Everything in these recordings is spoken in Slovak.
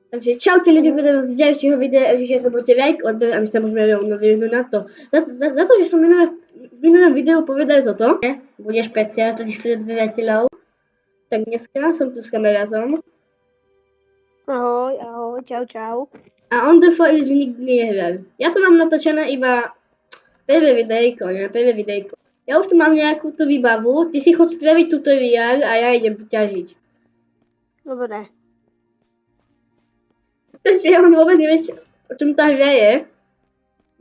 Takže čaute ľudia, video z ďalšieho videa, že sa budete like, odber a my sa môžeme rovno vyvinúť na to. Za to, že som v minulém videu povedal toto, bude špeciál, tady sledujú priateľov, tak dneska som tu s kamarátom. Ahoj, ahoj, čau, čau. A on the Forest nikdy nehral. Ja to mám natočené iba prvé videjko, ne? Prvé videjko. Ja už tu mám nejakú tú výbavu, ty si chod spraviť tutoriál a ja idem ťažiť. Dobre. Takže on vôbec nevieš, o čom tá hra je,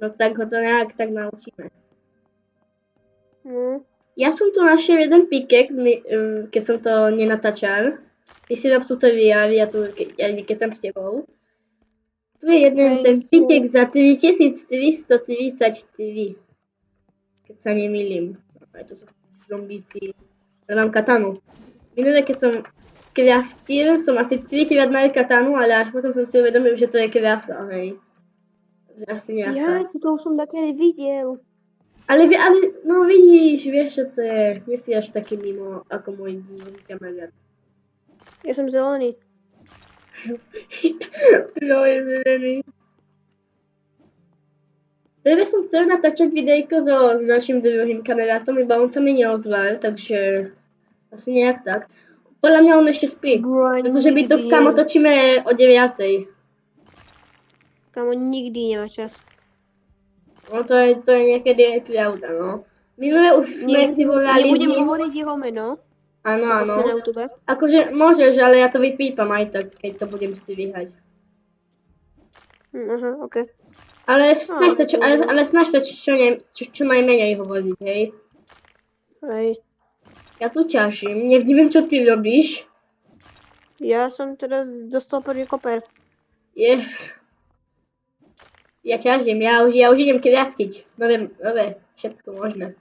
no tak ho to nejak tak naučíme. Ja som tu našiel jeden pickaxe, keď som to nenatáčal. Ty si rob tutoriál, ja keď som s tebou. Tu je jeden ten pickaxe za 3333. Keď sa nemýlim. To sú zombíci. Ale mám katanu. Minulé, keď som craftil, som asi 3-krát mal katanu, ale až potom som si uvedomil, že to je krása, hej. Že asi nejaká. Ja, to už som také videl. Ale no vidíš, vieš, čo to je. Nie si až taký mimo, ako môj kamarát. Ja som zelený. No, je zelený. Prvé som chcel natáčať videjko s našim druhým kamarátom, iba on sa mi neozval, takže asi nejak tak. Podľa mňa on ešte spí, pretože my to kamo točíme o 9:00. Kamo nikdy nemá čas. No to je niekedy aj pravda, no. Minulé už sme si volali s ním. Nebudem hovoriť jeho meno. Áno, áno. Na YouTube. Akože môžeš, ale ja to vypípam aj tak, keď to budem strihať. Aha, okej. Ale snaž sa čo najmenej hovoriť, hej. Hej. Ja tu ťažím, neviem, čo ty robíš. Ja som teraz dostal prvý koper. Yes. Ja ťažím, ja už idem craftiť. Nové, všetko možné.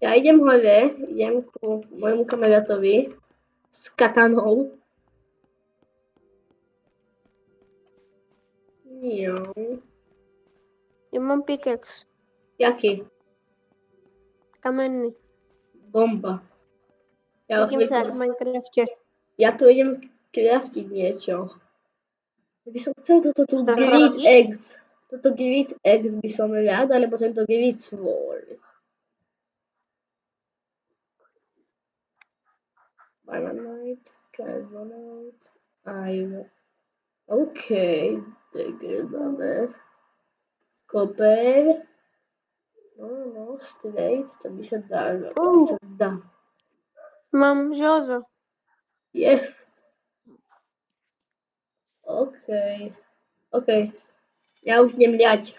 Ja idem hore, idem ku môjmu kamarátovi s katanou. Jo. Ja mám pickaxe. Jaký? Kamenný. Bomba. Vidím sa v Minecrafte. Ja tu idem craftiť niečo. By som chcel toto tu Great Eggs. Toto Great Eggs by som rád, alebo tento Great Sword. Bananite, Carbonite, Iron. OK, takže máme koper. No, straight, to by sa dalo. Mám železo. Yes. OK. Ja už idem liať.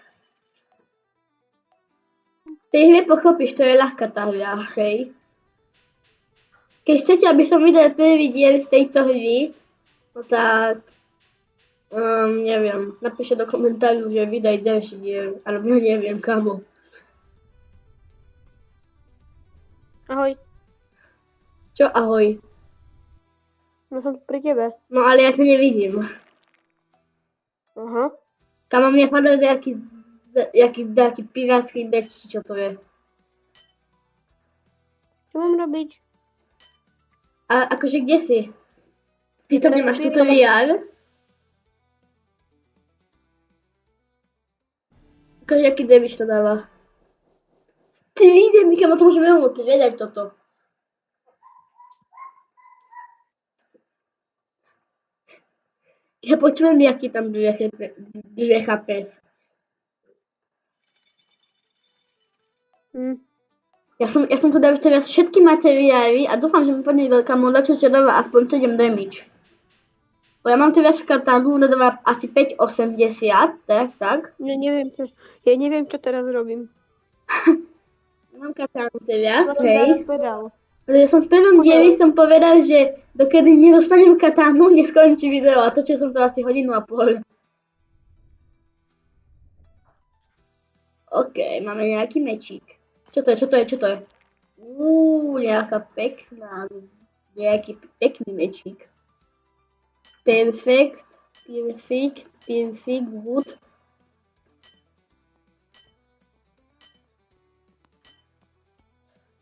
V tej hre pochopíš, to je ľahká tá hra, hej. Keď chcete, aby som videl prvý diel z tejto hry, no tak, neviem, napíšte do komentáru, že vydaj ďalší diel, alebo neviem kamo. Ahoj. Čo ahoj? No som pri tebe. No ale ja to nevidím. Aha. Kamo, mne padol nejaký pirátsky deck, či čo to je. Čo mám robiť? A akože kde si? Ty to nemáš tutoriál? Akože aký damage to dáva? Ty vidíš, my kamo to môžeme rovno povedať toto. Ja počujem, jaký tam dvíha pes. Ja som tu dal teraz všetky materiály a dúfam, že mi padne kamo dačo, čo dáva aspoň 7 damage. Bo ja mám teraz katanu, ona dáva asi 5,80, tak? Ja neviem, čo teraz robím. Mám katanu teraz, hej. Pedál. Ale ja som v prvom dieli som povedal, že dokedy nedostanem katanu, neskončí video a točil som to asi 1,5 hodiny. OK, máme nejaký mečík. Čo to je? Nejaký pekný mečík. Perfect wood.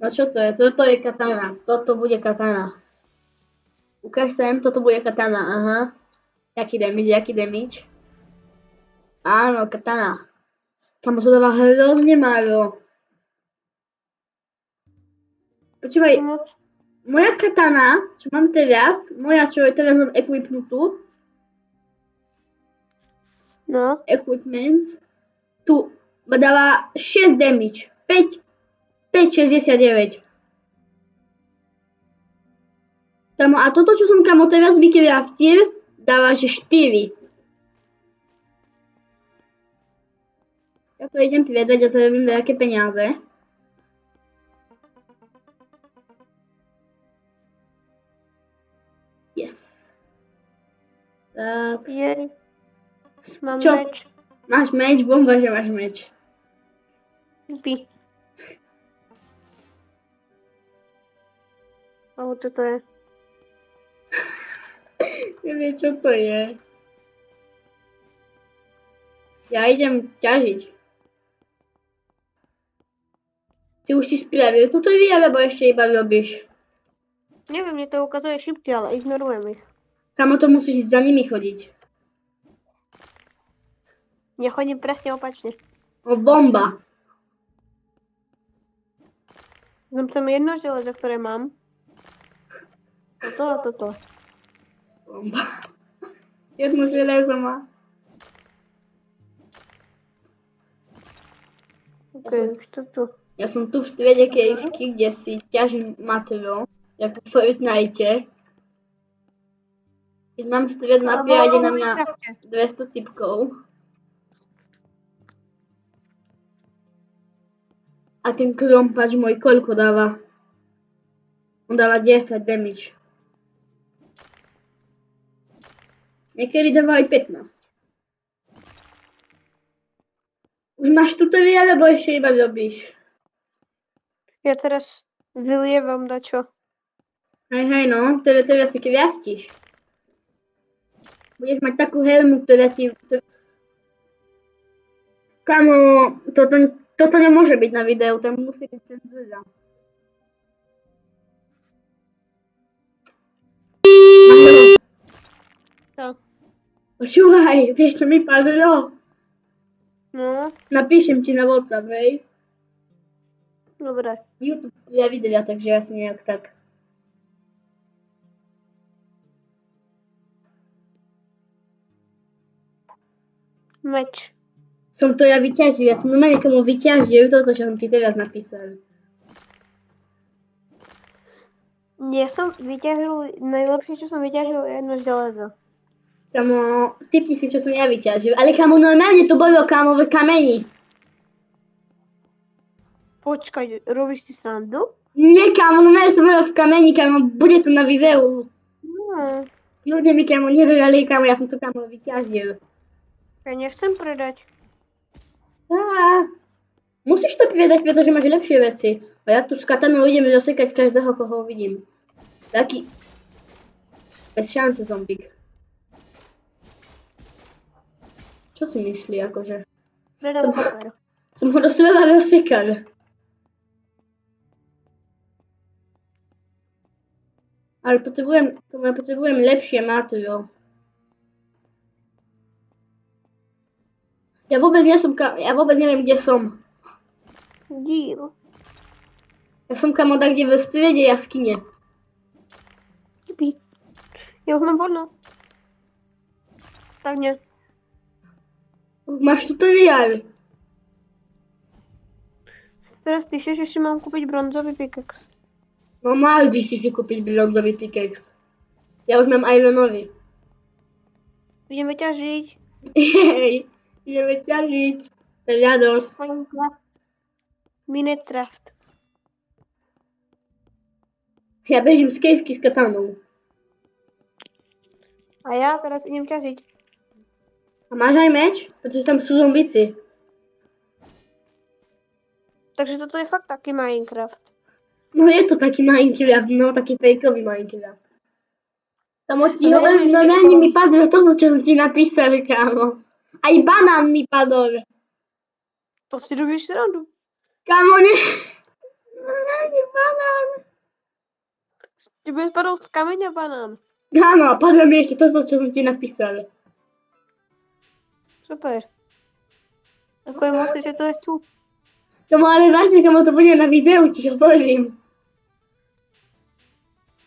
No čo to je? Toto je katana. Toto bude katana. Ukáž sem, toto bude katana, aha. Jaký damage? Áno, katana. Kamo, to dáva hrozne málo. Počúvaj, moja katana, čo mám teraz, moja, čo je teraz len equipnutú, No, equipments, tu dáva 6 damage. 5,69. Kamo, a toto, čo som kamo teraz vykraftil, dáva, že 4. Ja to idem predať a zarobím veľké peniaze. Yes. Tak. jej. Mám Čo? meč. Máš meč? Bomba, že máš meč. By. Ale čo to je? Neviem, čo to je. Ja idem ťažiť. Ty už si spravil túto výjav, alebo ešte iba robíš? Neviem, mne to ukazuje šipky, ale ignorujem ich. Kamo, to musíš za nimi chodiť. Nechodím presne opačne. O, bomba. Znam tam jedno železo, ktoré mám. Toto a toto. Bomba. Jedno železo má. Ok, už to tu. Ja som tu v strede kejvky, kde si ťažím materiál, ako v Fortnite. Keď mám stred mapy a ide na mňa 200 typkov. A ten krompač môj koľko dáva? On dáva 10 damage. Niekedy dáva aj 15. Už máš tutoriál, alebo ešte iba robíš? Ja teraz vylievam dačo. Hej, no, teraz si kraftíš. Budeš mať takú helmu, ktorá ti... Kamo, toto nemôže byť na videu, tam musí byť cenzúra. Čo? Počúvaj, vieš čo mi padlo? No, Napíšem ti na WhatsApp, hej? dobre. YouTube ja videa, takže asi nejak tak. Meč. Som to ja vyťažil, ja som normálne komu vyťažil toto, čo som ti teraz napísal. Ja som vyťažil, najlepšie, čo som vyťažil, je jedno železo. Kamo, typni si, čo som ja vyťažil, ale kamo, normálne to bolo, kamo, v kameni. Počkaj, robíš si srandu? Nie, kamo, normálne to bolo v kameni, kamo, bude to na videu. No, Ľudia mi, kamo, neverali, kamo, ja som to, kamo, vyťažil. ja nechcem predať. Musíš to predať, pretože máš lepšie veci. A ja tu s katanou idem zasekať každého, koho vidím. Taký... Bez šance, zombík. Čo si myslí, akože? Predám papier. Som ho do seba rozsekal. Ale potrebujem lepšie materiál. Ja vôbec neviem, kde som. Díl. Ja som kamo tak, kde v strede jaskyne. By. Ja už mám voľno. Tak nie. Máš tutoriál. Teraz píšeš, že si mám kúpiť bronzový pickaxe. No mal by si kúpiť bronzový pickaxe. Ja už mám ironový. Ideme ťažiť. Hej, ideme ťažiť. To je radosť. Minecraft. Ja bežím z kejvky s katanou. A ja teraz idem ťažiť. A máš aj meč? Pretože tam sú zombici. Takže toto je fakt taký Minecraft. No je to taký Minecraft, no taký fejkový Minecraft. Tam ti hovorím, no ani mi padlo to, čo som ti napísal, kámo. Aj banán mi padol. To si robíš srandu. Kámo, ne. No, nie banán. Tebe spadol z kameňa banán. Áno, padlo mi ešte to, čo som ti napísal. Super. Ako je možné, že to je tu? No ale vážne, kamo to bude na videu, ti hovorím.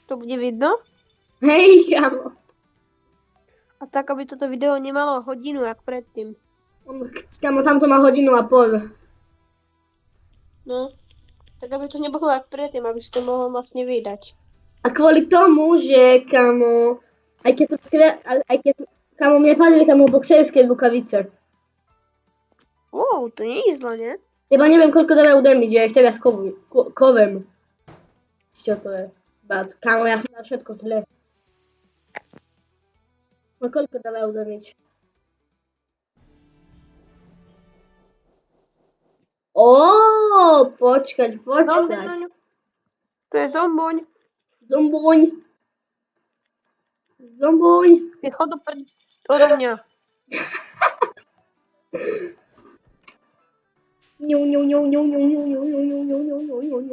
To bude vidno? Hej, kamo. A tak, aby toto video nemalo hodinu, jak predtým. Kamo, tam to má 1,5 hodiny. No. Tak, aby to nebolo jak predtým, aby si to mohol vlastne vydať. A kvôli tomu, že kamo, aj keď kamo, mne padli kamo boxerské rukavice. To nie je zle, nie? Iba neviem, koľko dávajú damage, ja ich teraz kovem. Čo to je? Kamo, ja som dal všetko zle. No koľko dávajú damage? Počkať. To je zomboň. Zomboň. Ty chod odo mňa.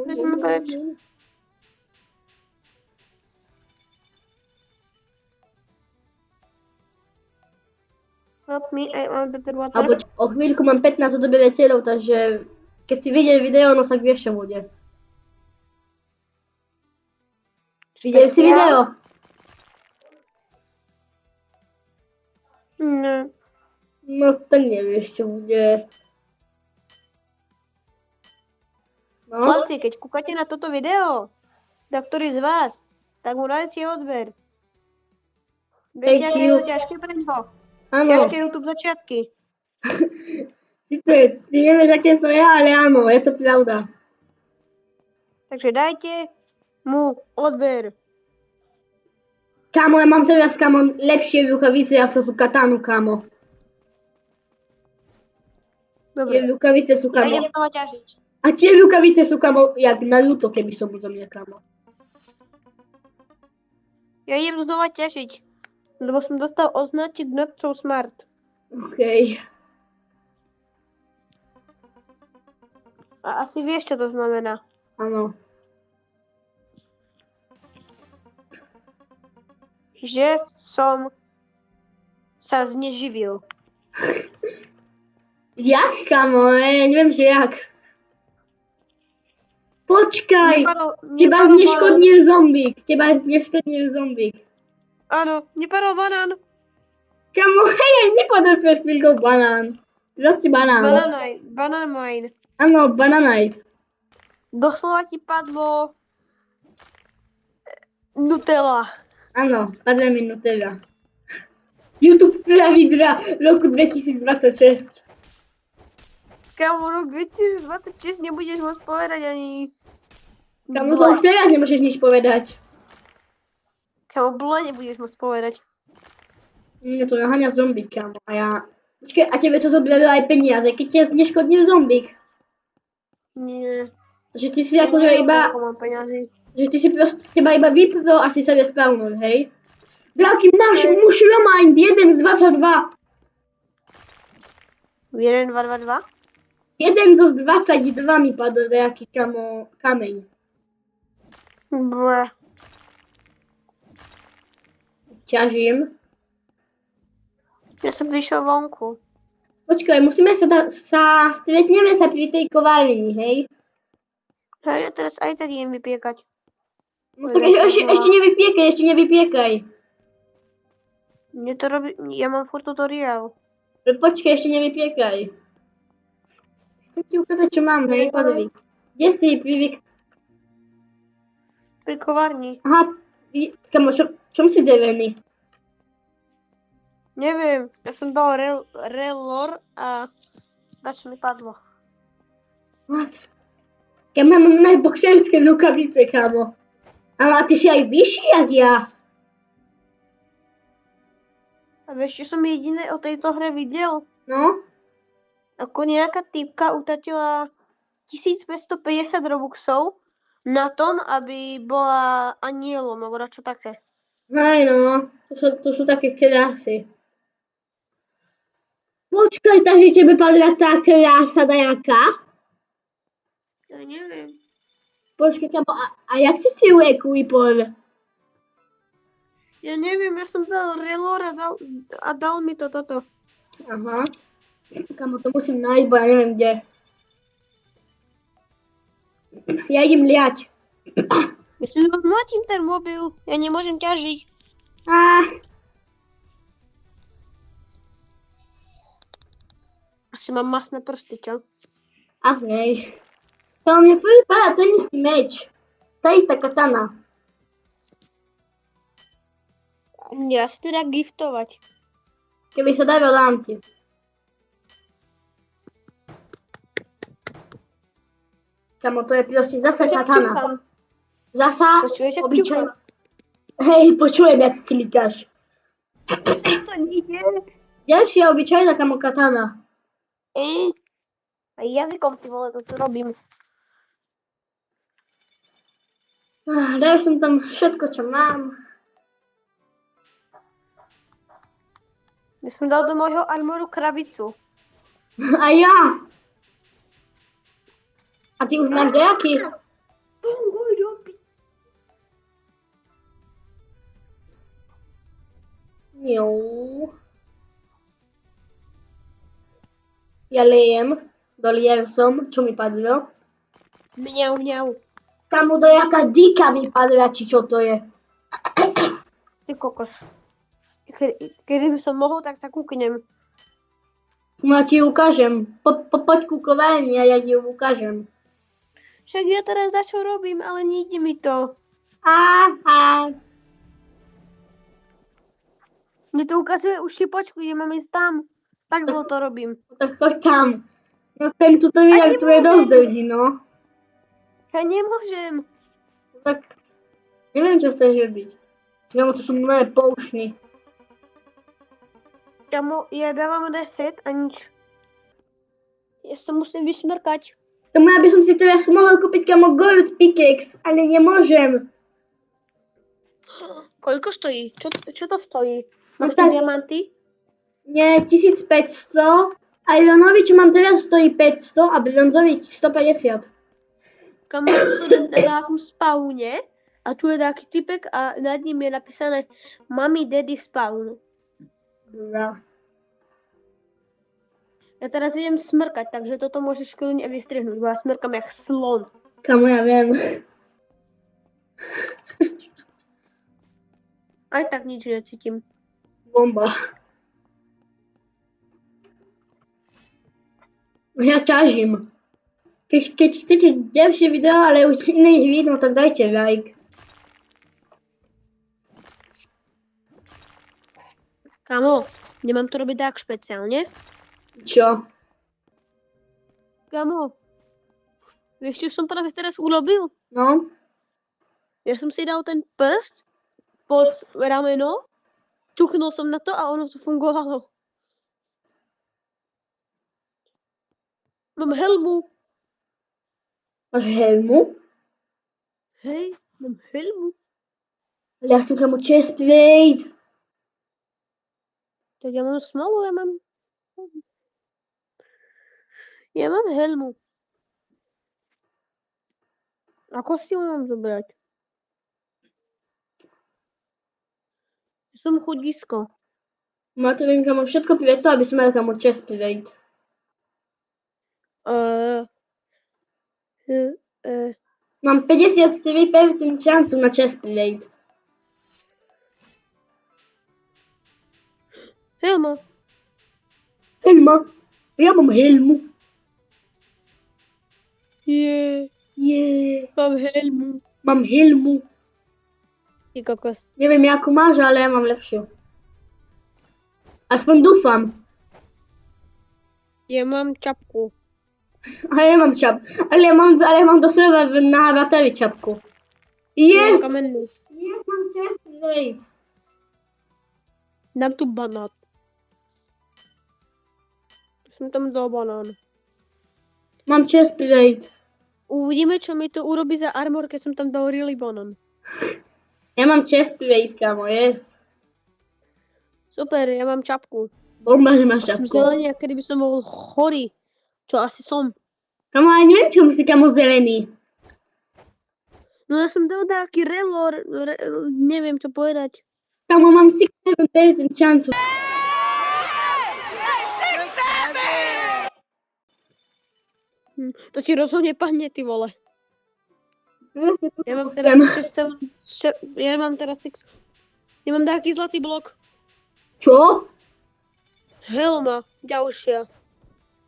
Poďme preč. Help me, I want better water. Alebo o chvíľku mám 15 odoberiteľov, takže keď si videl video, no tak vieš, čo bude. Videl si video? Ne. No tak nevieš, čo bude. No? Chlapci, keď kúkate na toto video, na ktorý z vás, tak mu dajte odber. Viete, aké je to ťažké pre ňoho? Áno. Ťažké YouTube začiatky. Ty nevieš, aké to je, ale áno, je to pravda. Takže dajte mu odber. Kámo, ja mám teraz, kámo, lepšie rukavice, ako sú katanu, kámo. Dobre. Tie rukavice sú, Ja kámo. idem toho ťažiť. A tie rukavice sú, kámo, jak Naruto, keby som zo mňa, kámo. Ja idem znova ťažiť. Lebo som dostal označik not so smart. Okej. A asi vieš, čo to znamená. Áno. Že som sa zneživil. Jak, kámo, neviem, že jak. Počkaj, teba zneškodnil zombík. Áno, nepadol banán. Kámo, nepadol pred chvíľkou banán. Proste banán. Banán mine. Áno, bananite. Doslova ti padlo Nutella. Áno, padla mi Nutella. YouTube pravidla roku 2026. Kámo, rok 2026 nebudeš môcť povedať ani... Kámo, to už teraz nemôžeš nič povedať. Kámo, bule nebudeš môcť povedať. Mne to naháňa zombík, kámo. A ja... Počkej, a tebe to zobrali aj peniaze, keď ťa zneškodnil zombík. Nie. Takže ty si akože iba... Že ty si proste teba iba vypro a si sa respawnul, hej? Bráky, máš mushromind 1 z 22. 1, 2, 2, 2? 1 zo 22 mi padol nejaký kameň. Bre. Ťažím. Ja som vyšiel vonku. Počkaj, musíme stretneme sa pri tej kovárni, hej? Hej, ja teraz aj tak idem vypiekať. No tak ešte nevypiekaj. Mne to robí, ja mám furt tutoriál. Počkaj, ešte nevypiekaj. Chcem ti ukázať, čo mám, hej, pozri. Kde si Pri kovárni. Aha, kamo, čom si zelený? Neviem, ja som dal relor a čo mi padlo. What? Ja mám boxerské rukavice, kamo. A ty si aj vyšší, jak ja. A vieš, čo som jediné o tejto hre videl? No? Ako nejaká typka utratila 1550 robuxov na tom, aby bola anielom, alebo čo také. Hej no, to sú také krásy. Počkaj, takže tebe padla tá krása dajaká? Ja neviem. Počkaj, kamo, a jak si ju vypol? Ja neviem, ja som dal relor a dal mi to toto. Aha. Kamo, to musím nájsť, bo ja neviem kde. Ja idem liať. Ja si zmlatím ten mobil, ja nemôžem ťažiť. Asi mám masné prsty, čo? A hej. To mne furt vypadá ten istý meč. Tá istá katana. Ja si to dá giftovať. Keby sa dával, dám ti. Kamo, to je proste zasa katana. Zasa Počuješ, jak obyčajná. ťukám? Hej, počujem, jak klikáš. To nejde. Ďalšia obyčajná kamo katana. Aj jazykom, ty vole, to robím. Dal som tam všetko, čo mám. Ja som dal do môjho armoru krabicu. A ja. A ty už máš nejaký? Jo. Ja lejem. Doliev som, čo mi padlo. Mňau, mňau. Kamo, do jaká dýka mi padla, či čo to je. Ty kokos. Kedy by som mohol, tak sa kúknem. No ja ti ukážem. Poď ku kovárni a ja ti ju ukážem. Však ja teraz dačo robím, ale nejde mi to. Aha. Mne to ukazuje už šipočku, kde mám ísť tam. Tak dlho to robím. Tak choď tam. No ten tutoriál tu je dosť dlhý, no. Ja nemôžem. Tak neviem, čo chceš robiť. Kamo, to sú moje poušny. Kamo, ja dávam reset a nič. Ja sa musím vysmrkať. Kamo, ja by som si teraz mohol kúpiť kamo gold pickaxe, ale nemôžem. Koľko stojí? Čo to stojí? Máš tak- diamanty? Nie, 1500. A Ironovi, čo mám teraz, stojí 500 a bronzový 150. Kamo, to je na nejakom spawne a tu je taký typek a nad ním je napísané Mami Daddy Spawn. Dobrá. Ja teraz idem smrkať, takže toto môžeš kľudne vystrihnúť, bo ja smrkam jak slon. Kamo, ja viem. Aj tak nič necítim. Bomba. Ja ťažím. Keď chcete ďalšie video, ale už iných vidno, tak dajte like. Kamo, nemám to robiť tak špeciálne. Čo? Kamo, vieš, čo som práve teraz urobil? No? Ja som si dal ten prst pod rameno, ťuknul som na to a ono to fungovalo. Mám helmu. Máš helmu? Hej, mám helmu. Ale ja chcem kamo chestplate. Tak ja mám smalu, ja mám helmu. Ako si ju mám zobrať? Ja som chudisko. No to viem kamo všetko preto, aby som mal kamo chestplate. Mám 53% šancu na chestplate. Helma. Helma. Ja mám helmu. Mám helmu. Mám helmu. Ty kokos. Neviem, ako máš, ale ja mám lepšiu. Aspoň dúfam. Ja mám čapku. A ja mám čap. Ale ja mám doslova na avatari čapku. Yes! Mám kamennú. Yes, mám chestplate. Dám tu banát. Som tam dal banán. Mám chestplate. Uvidíme, čo mi to urobí za armor, keď som tam dal really banán. Ja mám chestplate, kamo, yes. Super, ja mám čapku. Bomba, že máš Som čapku. zelený, a kedy by som bol chorý. Čo asi som. Kamo, ja neviem, čo musí kamo zelený. No ja som dal taký relor, neviem čo povedať. Kamo, mám 6-7% šancu. To ti rozhodne padne, ty vole. Presne Ja mám chcem. teraz ja mám teraz ja mám taký zlatý blok. Čo? Helma, ďalšia.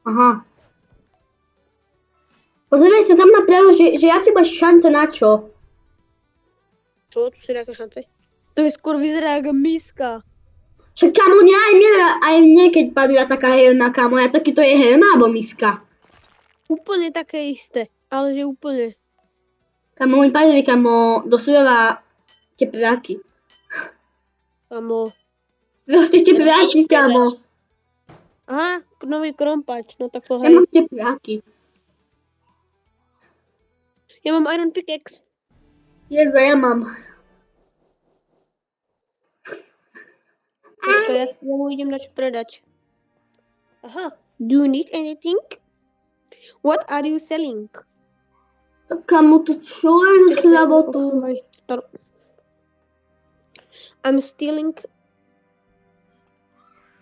Aha. Pozrieš sa tam napravo, že aké máš šance na čo? Čo? Tu sú nejaké šance? To je skôr vyzerá ako miska. Však kamo, aj mne, keď padla taká helma, kamo, ja taký to je helma alebo miska? Úplne také isté, ale že úplne. Kamo, mi padli, kamo, doslova tepláky. Kamo. Proste tepláky, kamo. Aha, nový krompač, no tak to Ja hej. mám tepláky. Ja mám iron pickaxe. Jeza, ja mám. Počkaj, ja mu idem dať predať. Aha, do you need anything? What are you selling? Kamo, to čo je za slavotu? I'm stealing.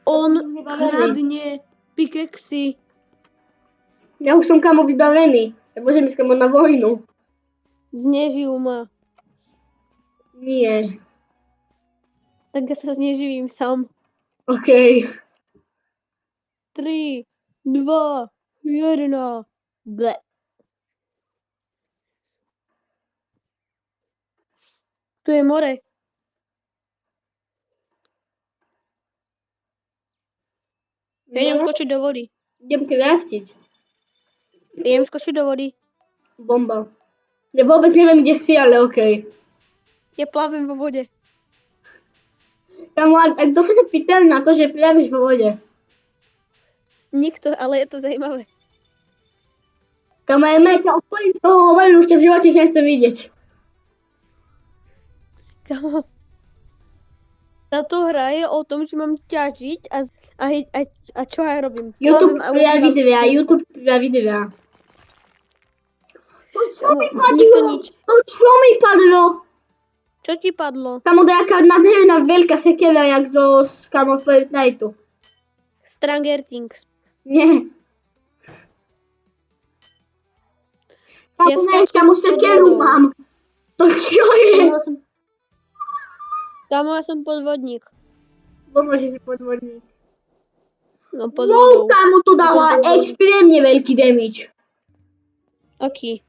On kradne pickaxy. Ja už som, kamo, vybavený. Ja môžem ísť, kamo, na vojnu. Znežijú ma. Nie. Tak ja sa zneživím sám. Okej. 3, 2, 1. Ble. Tu je more. Ja idem skočiť do vody. Idem craftiť. Idem skočiť do vody. Bomba. Ja vôbec neviem, kde si, ale okej. Ja plavím vo vode. Kamo, a kto sa ťa pýtal na to, že plavíš vo vode? Nikto, ale je to zajímavé. Kamo, ja ťa odpojím z toho hovorím, už ťa v živote nechcem vidieť. Kamo. Táto hra je o tom, že mám ťažiť a čo aj robím. YouTube Plavím a prijá užívam- videa, YouTube prijá videa. To čo mi Nikto padlo? nič. To čo mi padlo? Čo ti padlo? Kamo, nejaká nádherná veľká sekera, jak zo kamo Fortniteu. Stranger Things. Nie. Kamo, Ja ne, skočím kamo, pod sekeru vodou. mám. To čo je? Kamo, ja som podvodník. Pomôže si podvodník. No pod Wow, vodou. kamo, tu dáva extrémne veľký damage. Aký?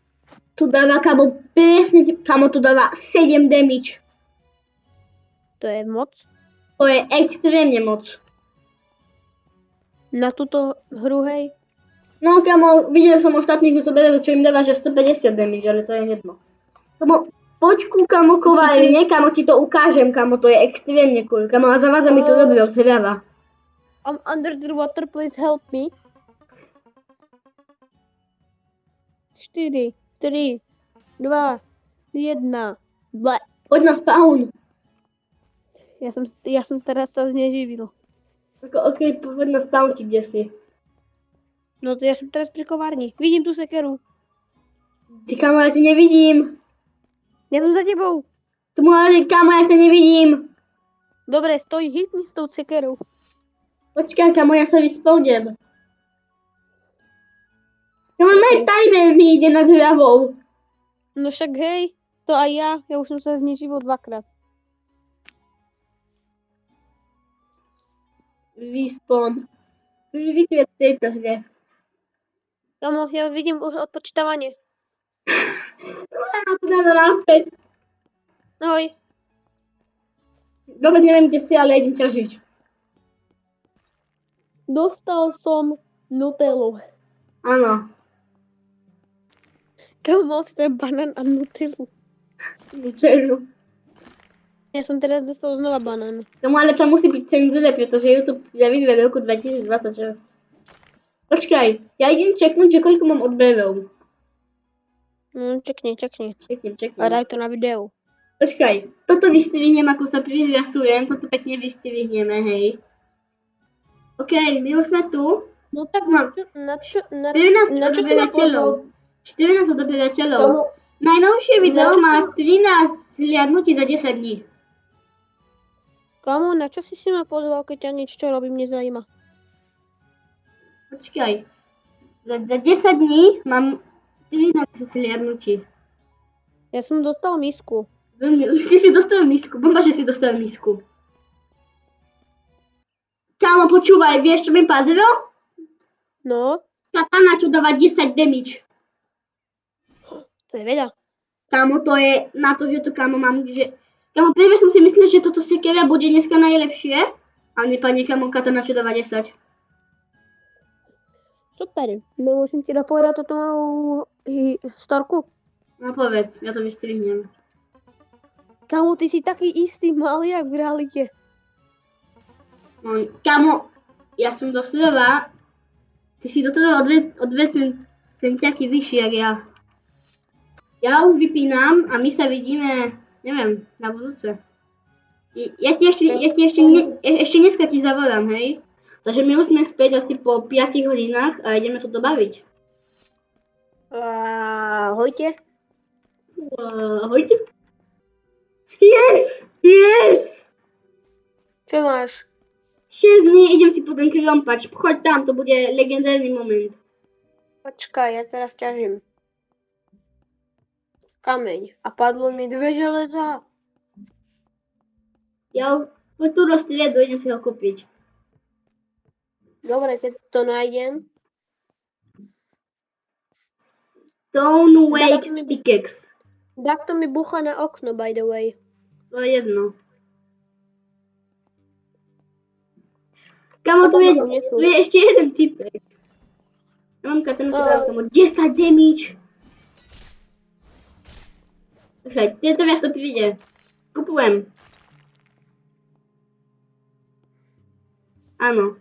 Tu dáva, kamo, presne, kamo, tu dáva 7 damage. To je moc. To je extrémne moc. Na túto hru, hej. No, kamo, videl som ostatných youtuberov, čo im dáva, že 150 damage, ale to je jedno. Kamo, poď ku kamo kovárne, kamo, ti to ukážem, kamo, to je extrémne cool. Kamo, a zavádza mi to dobre od zhrava. I'm under the water, please help me. 4, 3, 2, 1. Ble. Poď na spawn. Ja som teraz sa zneživil. Okej, poď na spawn ti, kde si. No to ja som teraz pri kovárni. Vidím tú sekeru. Ty, kamo, ja te nevidím. Ja som za tebou. Tu môže, kamo, ja te nevidím. Dobre, stoj, hitni s tou sekerou. Počkaj, kamo, ja sa vyspawnem. Kamo, môj timer mi ide nad hlavou. No však hej, to aj ja. Ja už som sa zneživil dvakrát. Respawn. Vykviet v tejto hre. Kamo, ja vidím už odpočítavanie. Ja to dáva naspäť. Ahoj. Vôbec neviem, kde si, ale idem ťažiť. Dostal som Nutellu. Áno. Kamo, mal si ten banán a Nutellu. Nutellu. Ja som teraz dostal znova banán. Tomu ale tam musí byť cenzúra, pretože YouTube ja vidím v roku 2026. Počkaj, ja idem čeknúť, že koľko mám odberov. Čekni. Čeknem. A daj to na videu. Počkaj, toto vystrihnem, ako sa prihlasujem, toto pekne vystrihneme, hej. OK, my už sme tu. No tak Mám. na čo 14 na čo si odberateľov. 14 odberateľov. Kamo, Najnovšie video Na čo má 13 hliadnutí za 10 dní. Kámo, na čo si ma pozval, keď ťa nič, čo robím, nezajíma? Počkaj. Za 10 dní mám 13 sliadnutí. Ja som dostal misku. Ty si dostal misku. Bomba, že si dostal misku. Kámo, počúvaj, vieš, čo mi padlo? No, Katana, čo dáva 10 damage. to je veľa. Kámo, to je na to, že to kámo mám, že... Kámo, prvé som si myslel, že toto sekera bude dneska najlepšie. A nepadne kámo katana, čo dáva 10. Super. No musím ti povedať toto malú storku. No povedz, ja to vystrihnem. Kámo, ty si taký istý malý, jak v realite. No, kámo, ja som doslova... Ty si doslova o dve centiaky vyšší, jak ja. Ja už vypínam a my sa vidíme, neviem, na budúce. Ja ti ešte dneska ti zavolám, hej? Takže my už sme späť asi po 5 hodinách a ideme to dobaviť. Ahojte. Ahojte. Yes! Yes! Čo máš? 6 dní, idem si potom krompať. Choď tam, to bude legendárny moment. Počkaj, ja teraz ťažím. Kameň. A padlo mi 2 železa. Ja po tú rozstriedu idem si ho kúpiť. Dobre, keď to nájdem. Stone Wakes Pickaxe. Tak to mi bucha na okno, by the way. To je jedno. Kamo, tu je ešte jeden typek. Ja mám katanu, čo dáva kamo 10 damage. Počkaj, tieto viac to príde. Kupujem. Áno.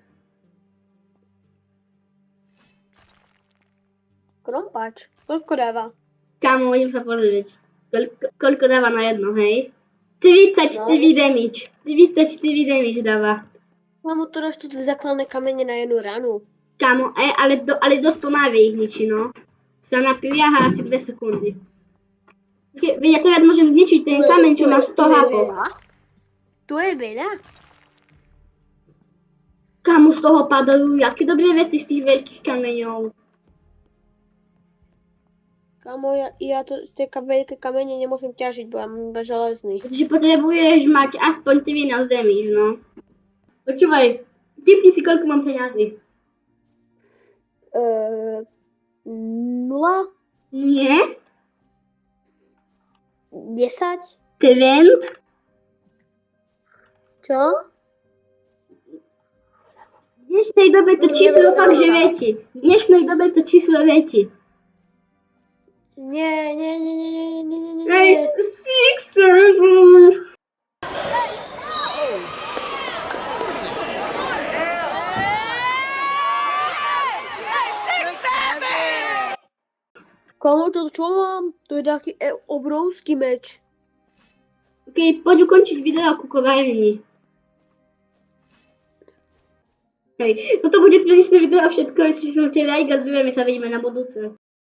Krompáč. Koľko dáva? Kamo, idem sa pozrieť. Koľko dáva na jedno, hej? 34 damage. 34 damage dáva. Mám tu rastú základné kamene na jednu ranu. Kamo, ale dosť pomaly ich ničí, no. Sa napiliaha asi 2 sekundy. Veď ja teraz môžem zničiť ten kameň, čo má 100 hapov. Tu je veľa? Kamo, z toho padajú jaké dobré veci z tých veľkých kameňov. Kamo, ja to, z tie veľké kamene nemôžem ťažiť, bo ja mám iba železný. Pretože potrebuješ mať aspoň 13 damage, no. Počúvaj, tipni si, koľko mám peňazí. 0? Nie? 10? Trend? Čo? V dnešnej dobe to číslo fakt, že väčší. V dnešnej dobe to číslo väčší. Nie. 6, 7. Komu to čo mám? To je taký obrovský meč. Ok, poď ukončiť video ku kovárni. Hej, toto bude pre dnešné video všetko, či som ťa like a my sa vidíme na budúce.